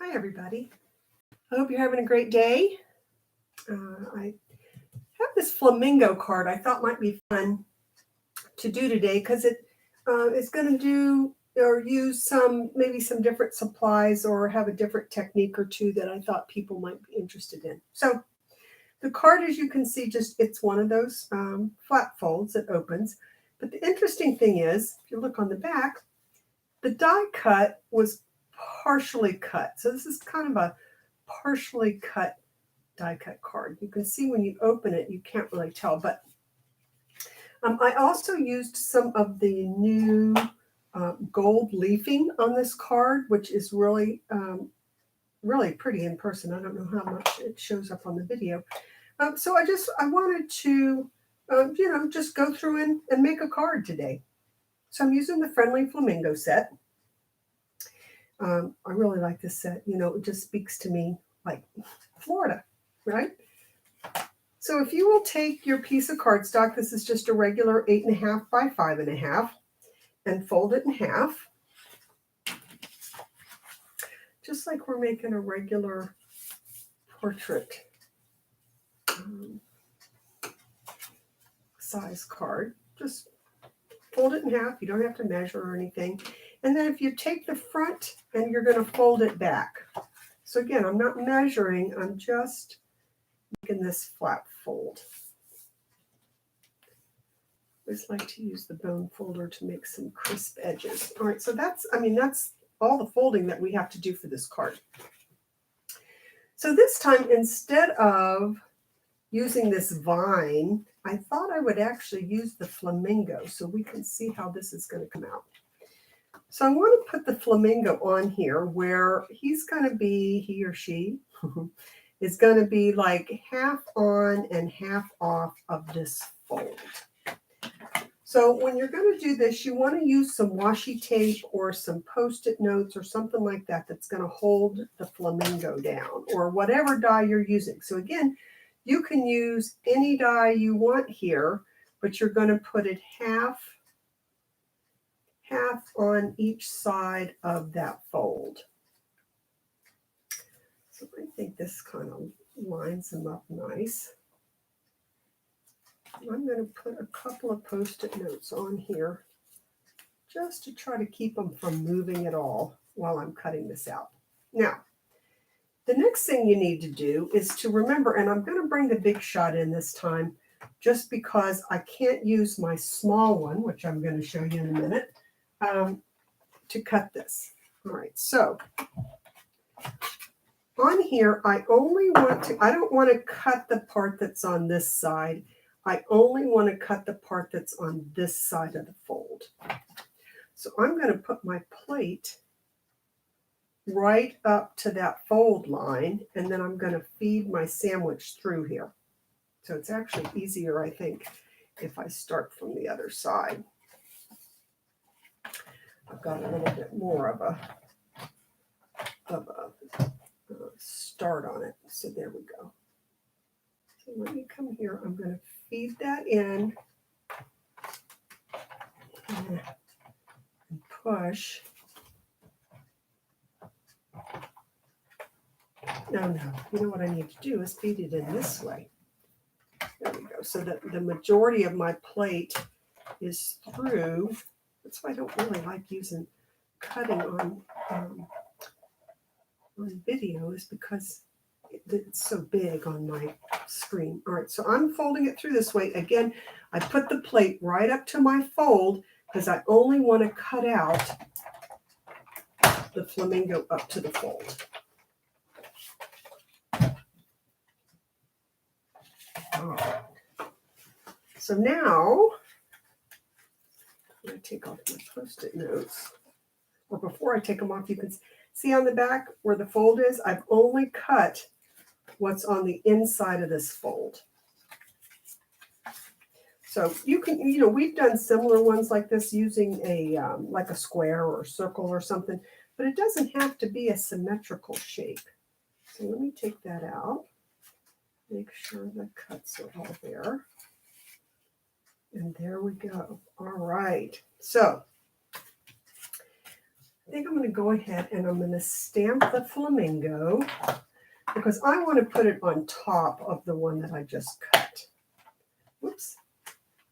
Hi, everybody. I hope you're having a great day. I have this flamingo card I thought might be fun to do today because it's going to do or use maybe some different supplies or have a different technique or two that I thought people might be interested in. So the card, as you can see, it's one of those flat folds that opens. But the interesting thing is, if you look on the back, the die cut was partially cut. So this is kind of a partially cut die cut card. You can see when you open it, you can't really tell. But I also used some of the new gold leafing on this card, which is really, really pretty in person. I don't know how much it shows up on the video. So I wanted to, just go through and make a card today. So I'm using the Friendly Flamingo set. I really like this set. It just speaks to me like Florida, right? So if you will take your piece of cardstock, this is just a regular 8.5 by 5.5, and fold it in half, just like we're making a regular portrait size card. Just fold it in half. You don't have to measure or anything. And then if you take the front and you're going to fold it back. So again, I'm not measuring, I'm just making this flat fold. I always like to use the bone folder to make some crisp edges. All right, so that's all the folding that we have to do for this card. So this time, instead of using this vine, I thought I would actually use the flamingo so we can see how this is going to come out. So I want to put the flamingo on here where he or she is going to be like half on and half off of this fold. So when you're going to do this, you want to use some washi tape or some Post-it notes or something like that that's going to hold the flamingo down, or whatever die you're using. So again, you can use any die you want here, but you're going to put it half on each side of that fold. So I think this kind of lines them up nice. I'm going to put a couple of Post-it notes on here just to try to keep them from moving at all while I'm cutting this out. Now, the next thing you need to do is to remember, and I'm going to bring the big shot in this time just because I can't use my small one, which I'm going to show you in a minute, to cut this. All right, so on here, I don't want to cut the part that's on this side. I only want to cut the part that's on this side of the fold. So I'm going to put my plate right up to that fold line, and then I'm going to feed my sandwich through here. So it's actually easier, I think, if I start from the other side. I've got a little bit more of a start on it. So there we go. So let me come here. I'm going to feed that in and push. No. You know what I need to do is feed it in this way. There we go. So that the majority of my plate is through. That's why I don't really like cutting on video, is because it's so big on my screen. All right, so I'm folding it through this way. Again, I put the plate right up to my fold because I only want to cut out the flamingo up to the fold. All right. So now, I'm going to take off my Post-it notes. Or before I take them off, you can see on the back where the fold is, I've only cut what's on the inside of this fold. So you can, we've done similar ones like this using like a square or a circle or something, but it doesn't have to be a symmetrical shape. So let me take that out. Make sure the cuts are all there. And there we go. All right. So I think I'm going to go ahead and I'm going to stamp the flamingo because I want to put it on top of the one that I just cut. Whoops.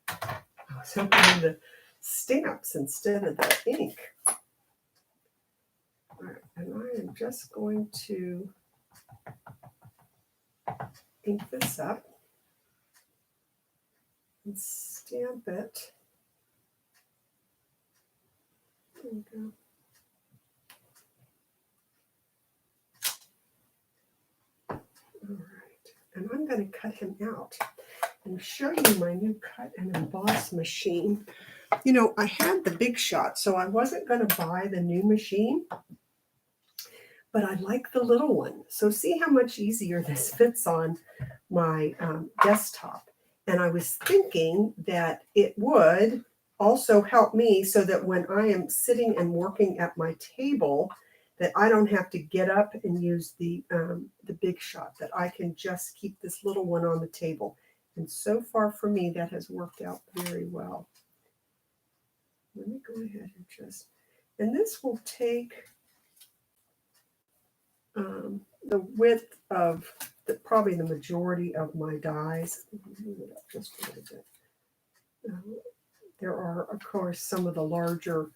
I was hoping for the stamps instead of the ink. All right, and I am just going to ink this up and stamp it. There we go. All right, and I'm going to cut him out and show you my new cut and emboss machine. You know, I had the Big Shot, so I wasn't going to buy the new machine, but I like the little one. So see how much easier this fits on my desktop. And I was thinking that it would also help me so that when I am sitting and working at my table, that I don't have to get up and use the Big Shot, that I can just keep this little one on the table. And so far for me, that has worked out very well. Let me go ahead and just, and this will take the width of probably the majority of my dies. Move it up just a little bit. There are, of course, some of the larger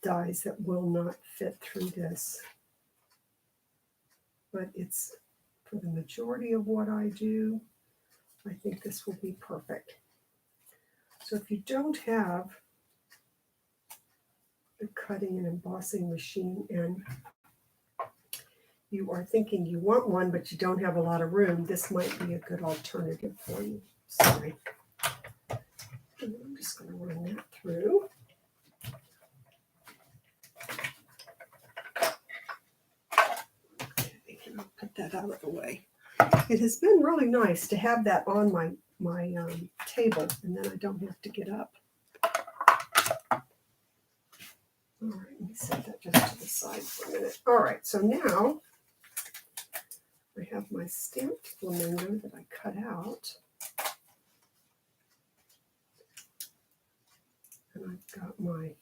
dies that will not fit through this, but it's for the majority of what I do. I think this will be perfect. So if you don't have a cutting and embossing machine and you are thinking you want one, but you don't have a lot of room, this might be a good alternative for you. Sorry. And I'm just going to run that through. Okay, and I'll put that out of the way. It has been really nice to have that on my table, and then I don't have to get up. All right, let me set that just to the side for a minute. All right, so now I have my stamped flamingo that I cut out. And I've got my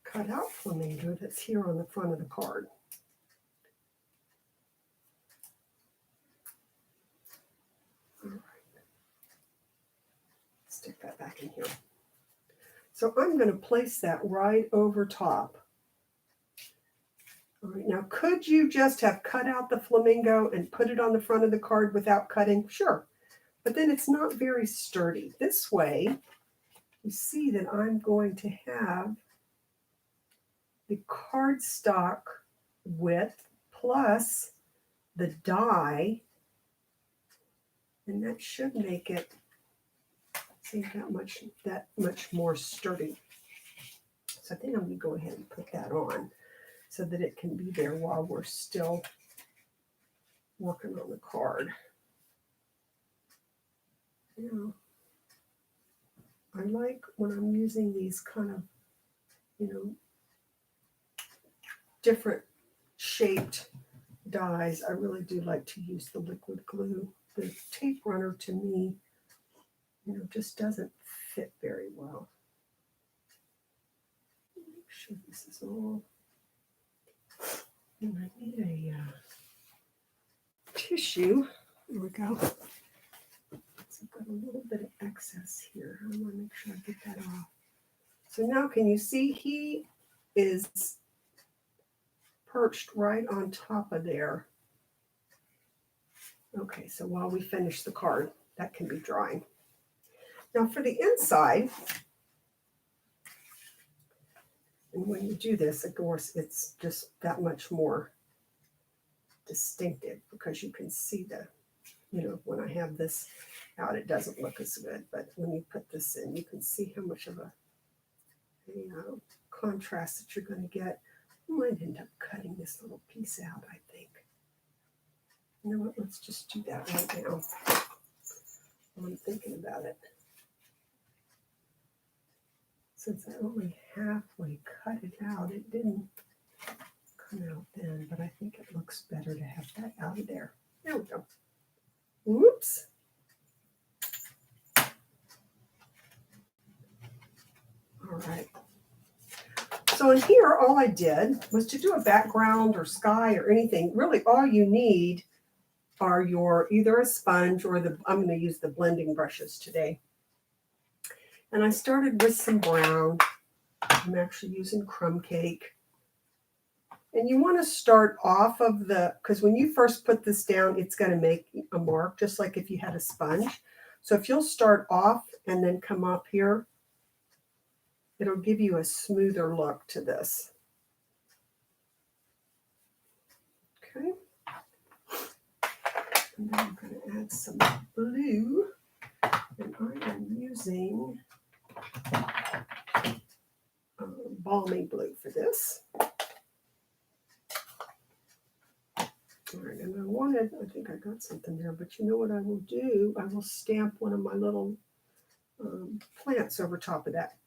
cut out flamingo that's here on the front of the card. All right. Stick that back in here. So I'm going to place that right over top. All right, now could you just have cut out the flamingo and put it on the front of the card without cutting? Sure, but then it's not very sturdy. This way, you see that I'm going to have the cardstock width plus the die, and that should make it seem that much more sturdy. So I think I'm going to go ahead and put that on so that it can be there while we're still working on the card. You know, I like when I'm using these kind of, different shaped dies. I really do like to use the liquid glue. The tape runner to me, just doesn't fit very well. Make sure this is all. And I need a tissue. There we go. So I've got a little bit of excess here. I want to make sure I get that off. So now can you see he is perched right on top of there. Okay, so while we finish the card, that can be drying. Now for the inside, and when you do this, of course, it's just that much more distinctive because you can see when I have this out, it doesn't look as good. But when you put this in, you can see how much of a contrast that you're going to get. I might end up cutting this little piece out, I think. You know what? Let's just do that right now. I'm thinking about it. Since I only halfway cut it out, it didn't come out then, but I think it looks better to have that out of there. There we go. Whoops. All right. So in here, all I did was to do a background or sky or anything. Really, all you need are your either a sponge or I'm going to use the blending brushes today. And I started with some brown. I'm actually using crumb cake. And you want to start off of because when you first put this down, it's going to make a mark, just like if you had a sponge. So if you'll start off and then come up here, it'll give you a smoother look to this. Okay. And then I'm going to add some blue. And I am using balmy blue for this. All right, and I think I got something there, but you know what I will do? I will stamp one of my little plants over top of that.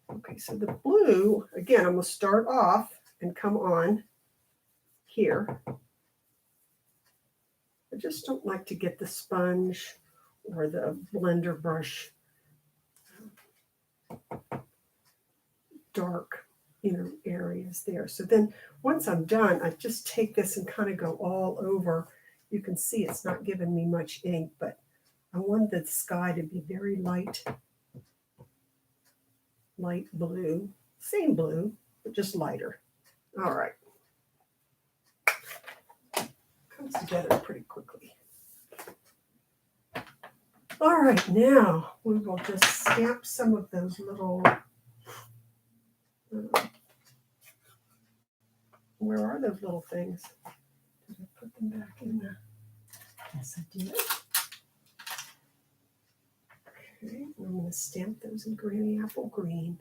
Okay, so the blue, again, I'm going to start off and come on here. I just don't like to get the sponge or the blender brush dark, areas there. So then once I'm done, I just take this and kind of go all over. You can see it's not giving me much ink, but I want the sky to be very light blue. Same blue, but just lighter. All right. Comes together pretty quickly. All right, now we will just stamp some of those little where are those little things? Did I put them back in there? Yes, I did. Okay, I'm going to stamp those in Granny Apple Green.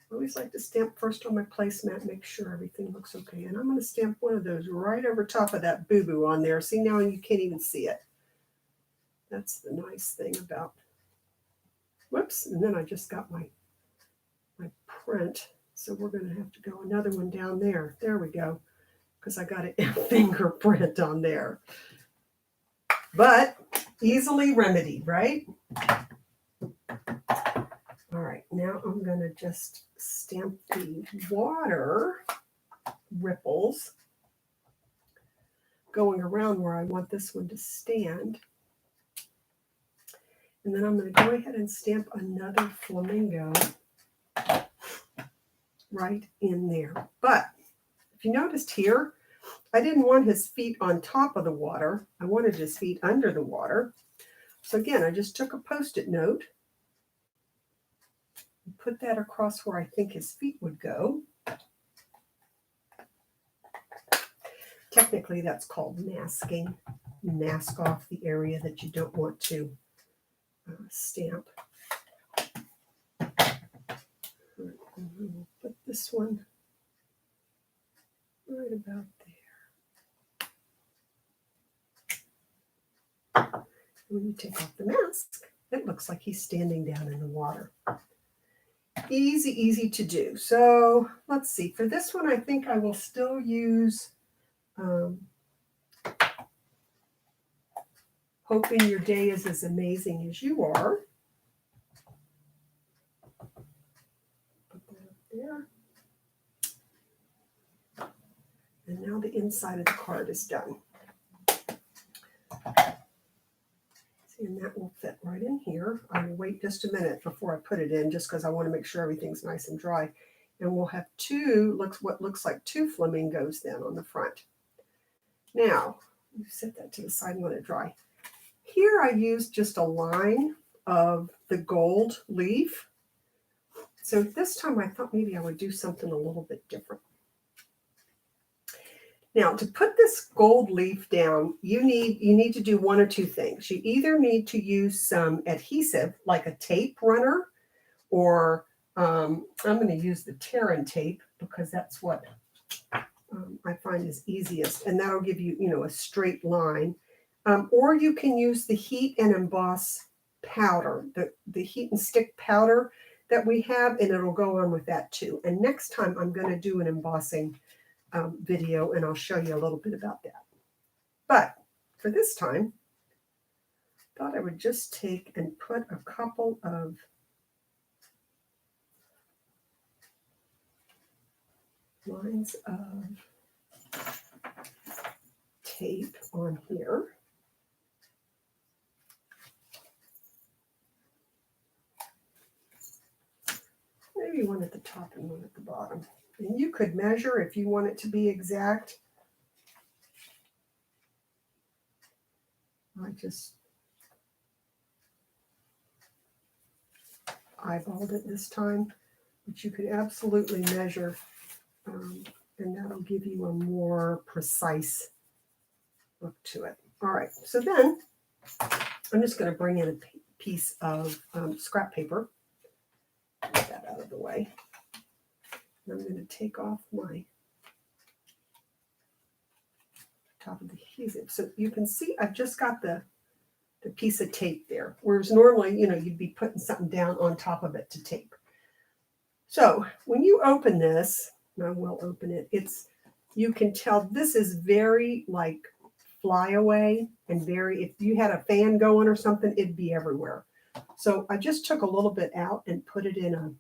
I always like to stamp first on my placemat, make sure everything looks okay. And I'm going to stamp one of those right over top of that boo-boo on there. See, now you can't even see it. That's the nice thing about, whoops, and then I just got my print. So we're going to have to go another one down there. There we go, because I got a fingerprint on there. But easily remedied, right? All right, now I'm going to just stamp the water ripples going around where I want this one to stand. And then I'm going to go ahead and stamp another flamingo right in there. But if you noticed here, I didn't want his feet on top of the water. I wanted his feet under the water. So again, I just took a Post-it note, put that across where I think his feet would go. Technically, that's called masking. You mask off the area that you don't want to stamp. Right, and we'll put this one right about there. When you take off the mask, it looks like he's standing down in the water. Easy, easy to do. So let's see. For this one, I think I will still use hoping your day is as amazing as you are. Put that up there. And now the inside of the card is done. See, and that will fit right in here. I will wait just a minute before I put it in, just because I want to make sure everything's nice and dry. And we'll have what looks like two flamingos then on the front. Now, you set that to the side and let it dry. Here I used just a line of the gold leaf. So this time I thought maybe I would do something a little bit different. Now, to put this gold leaf down, you need to do one or two things. You either need to use some adhesive, like a tape runner, or I'm going to use the Terran tape because that's what I find is easiest, and that'll give you, a straight line. Or you can use the heat and emboss powder, the heat and stick powder that we have, and it'll go on with that too. And next time I'm going to do an embossing video, and I'll show you a little bit about that. But for this time, I thought I would just take and put a couple of lines of tape on here. Maybe one at the top and one at the bottom. And you could measure if you want it to be exact. I just eyeballed it this time, but you could absolutely measure, and that'll give you a more precise look to it. All right, so then I'm just going to bring in a piece of scrap paper. Get that out of the way. And I'm going to take off my top of the adhesive. So you can see I've just got the piece of tape there, whereas normally, you'd be putting something down on top of it to tape. So when you open this, and I will open it, you can tell this is very like flyaway and very, if you had a fan going or something, it'd be everywhere. So I just took a little bit out and put it in a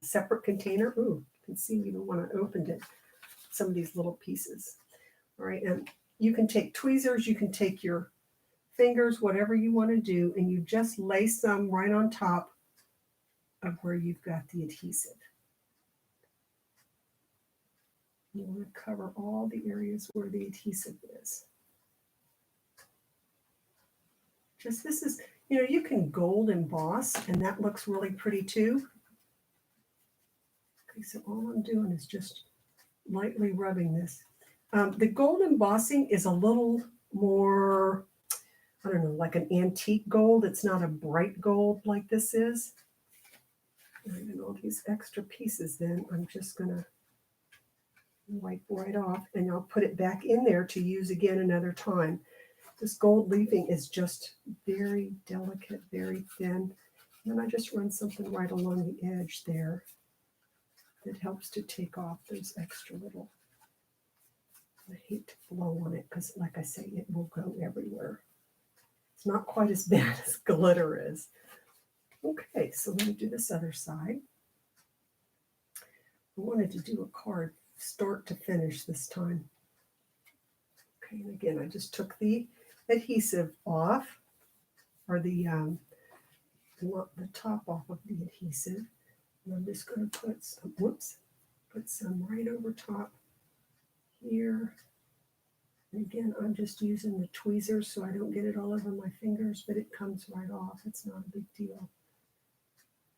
separate container. Ooh, you can see even when I opened it, some of these little pieces. All right, and you can take tweezers, you can take your fingers, whatever you want to do, and you just lay some right on top of where you've got the adhesive. You want to cover all the areas where the adhesive is. Just this is, you can gold emboss, and that looks really pretty too. Okay, so all I'm doing is just lightly rubbing this. The gold embossing is a little more, I don't know, like an antique gold. It's not a bright gold like this is. And all these extra pieces, then I'm just going to wipe right off, and I'll put it back in there to use again another time. This gold leafing is just very delicate, very thin. And then I just run something right along the edge there that helps to take off those extra little. I hate to blow on it because, like I say, it will go everywhere. It's not quite as bad as glitter is. Okay, so let me do this other side. I wanted to do a card start to finish this time. Okay, and again, I just took the adhesive off, or the top off of the adhesive, and I'm just going to put some right over top here. And again, I'm just using the tweezers so I don't get it all over my fingers, but it comes right off. It's not a big deal.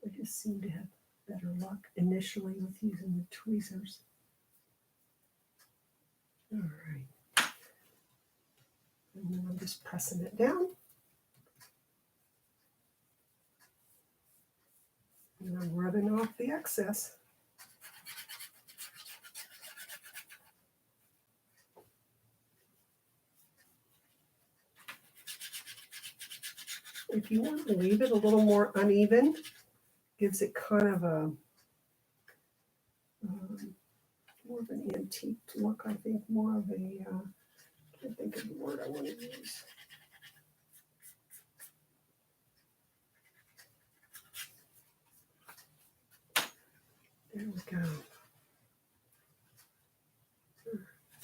I just seem to have better luck initially with using the tweezers. All right. And then I'm just pressing it down. And I'm rubbing off the excess. If you want to leave it a little more uneven, gives it kind of a more of an antique look, I think, more of a, I can't think of the word I want to use. There we go.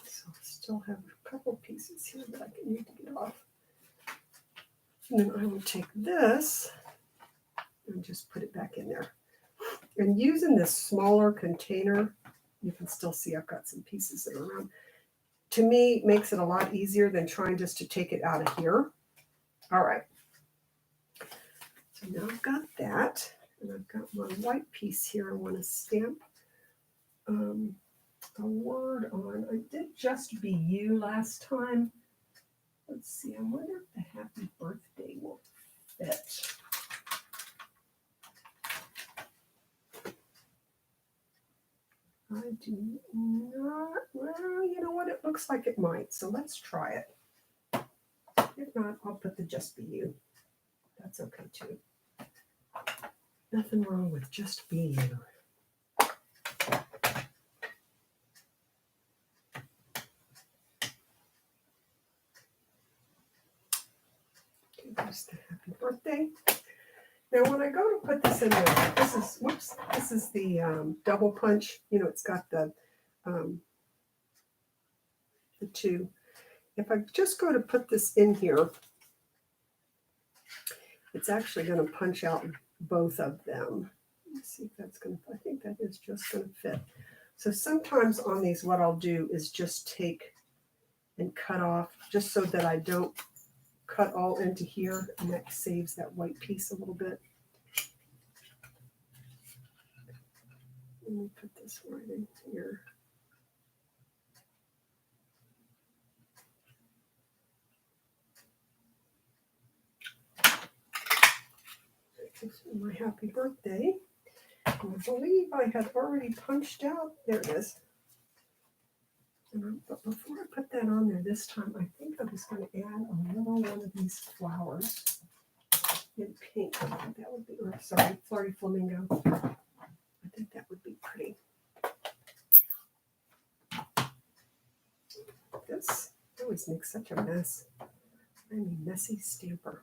So I still have a couple pieces here that I need to get off. And then I will take this and just put it back in there. And using this smaller container, you can still see I've got some pieces that are around. To me, it makes it a lot easier than trying just to take it out of here. All right. So now I've got that. And I've got my white piece here I want to stamp a word on. I did Just Be You last time. Let's see, I wonder if the happy birthday will fit. I do not, well, you know what, it looks like it might, so let's try it. If not, I'll put the Just Be You. That's okay too. Nothing wrong with Just Be You. Okay, there's the happy birthday. Now, when I go to put this in there, this is the double punch. You know, it's got the two. If I just go to put this in here, it's actually going to punch out both of them. Let's see if that's going to, I think that is just going to fit. So sometimes on these, what I'll do is just take and cut off, just so that I don't cut all into here, and that saves that white piece a little bit. Let me put this right in here. My happy birthday. I believe I had already punched out. There it is. But before I put that on there this time, I think I was going to add a little one of these flowers in pink. I think that would be, or sorry, Flirty Flamingo. I think that would be pretty. This always makes such a mess. I'm a messy stamper.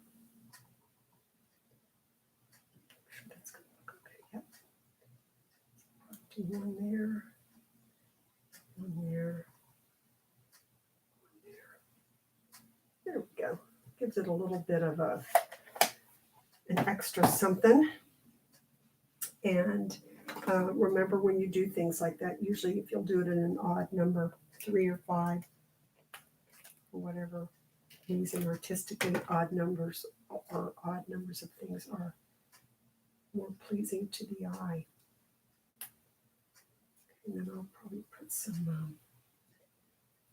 That's going to look okay. Yep. Do one there, one there. There we go. Gives it a little bit of an extra something. And remember, when you do things like that, usually if you'll do it in an odd number, 3 or 5, or whatever, using artistically odd numbers or odd numbers of things are more pleasing to the eye. And then I'll probably put some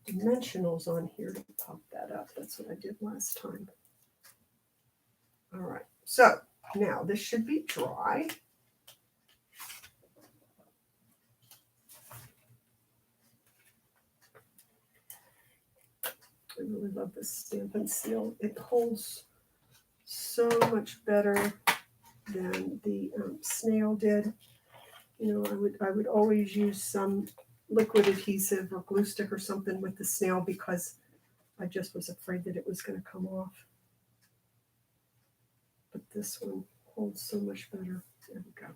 dimensionals on here to pop that up. That's what I did last time. All right, so now this should be dry. I really love this Stamp and Seal. It holds so much better than the snail did. You know, I would always use some liquid adhesive or glue stick or something with the snail because I just was afraid that it was going to come off. But this one holds so much better. There we go.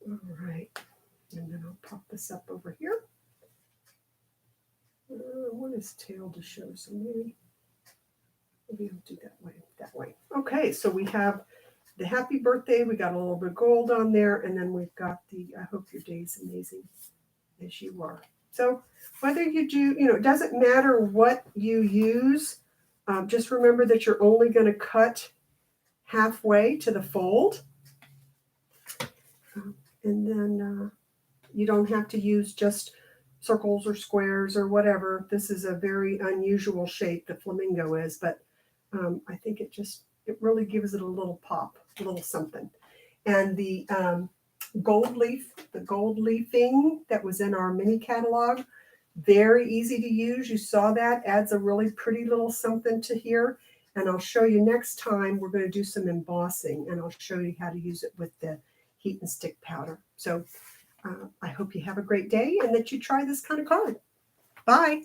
All right. And then I'll pop this up over here. I want his tail to show, so maybe I'll do that way. Okay, so we have the happy birthday. We got a little bit of gold on there, and then we've got the I hope your day is amazing as you are. So whether you do, you know, it doesn't matter what you use. Just remember that you're only going to cut halfway to the fold. And then you don't have to use just circles or squares or whatever. This is a very unusual shape, the flamingo is, but I think it really gives it a little pop, a little something. And the gold leafing that was in our mini catalog, very easy to use. You saw that, adds a really pretty little something to here. And I'll show you next time, we're going to do some embossing, and I'll show you how to use it with the heat and stick powder. So I hope you have a great day and that you try this kind of card. Bye.